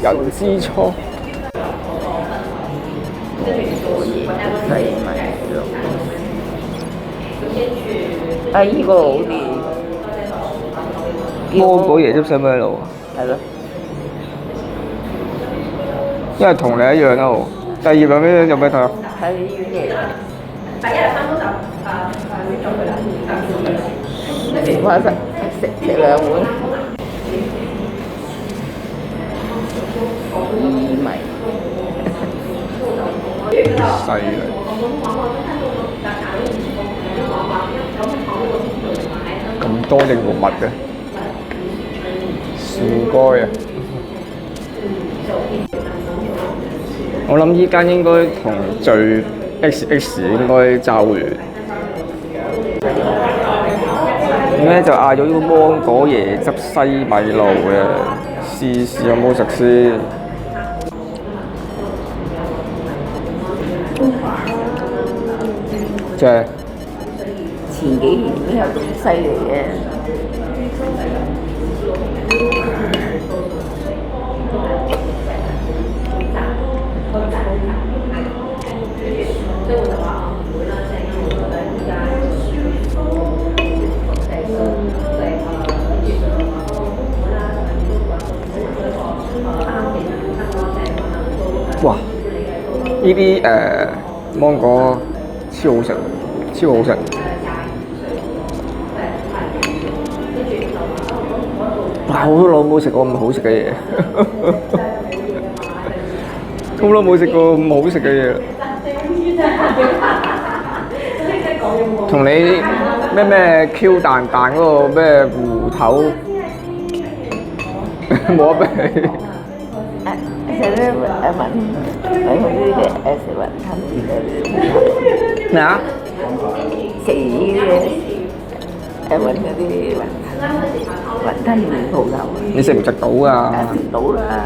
人之初。係咪咯？啊！依個好似芒果椰汁西米露啊，係咯，因為同你一樣啦。第二有咩睇啊？喺醫院嘅。食翻食兩碗薏米。犀利！咁多應用物嘅，唔該啊！我諗依間應該同最 XX 應該爭完。咁咧就嗌咗呢個芒果椰汁西米露嘅，試試有冇食先。即係前幾年都有咁犀利嘅。哇！呢啲芒果超好食，超好食。哇！好耐冇食過咁好食嘅嘢，好耐冇食過咁好食嘅嘢。同你咩 Q 彈彈嗰個咩芋頭冇得比。其實咧，揾嗰啲嘅食雲吞嘅咩啊？食呢啲揾嗰啲雲吞麵鋪頭。你食唔食到㗎？食到啦。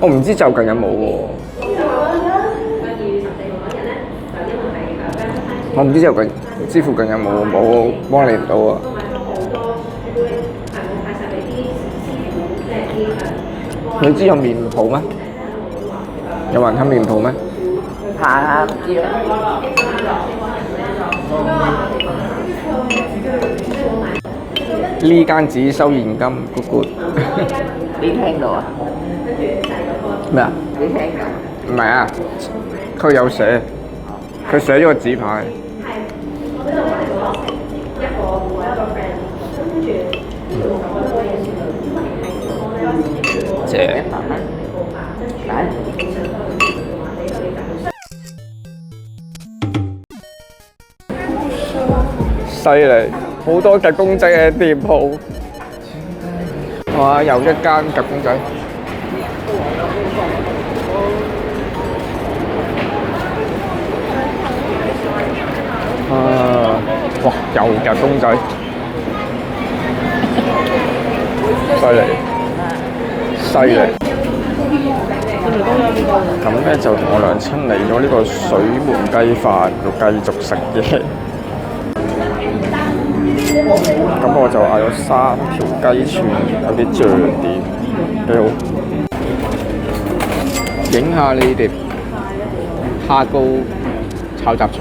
我唔知就近有冇喎。我唔知就近，唔知附近有冇，冇幫你唔到啊。你知有麵鋪咩？有雲吞麵鋪咩？下下唔知啦。呢間只收現金，good。你聽到啊？咩啊？你聽到？唔係啊，佢有寫，佢寫咗個紙牌。謝。犀利，好多夾公仔嘅店鋪。哇！又一間夾公仔。哇！又夾公仔，犀利，犀利。咁咧就同我娘親嚟咗呢個水門雞飯度繼續食嘢。咁我就嗌咗3條雞串，有啲醬碟，幾好。影下你哋蝦膏炒雜菜。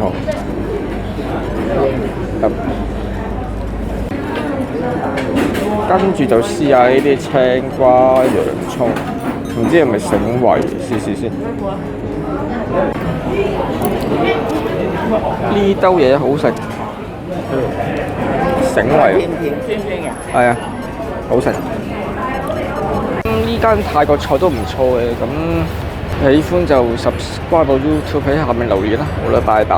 跟住就試下呢啲青瓜、洋葱，唔知係咪醒胃，試試先。呢兜嘢好食，醒胃。甜酸嘅。係啊，好食。呢間泰國菜都唔錯嘅，咁喜歡就subscribe YouTube 喺下面留言啦。好啦，拜拜。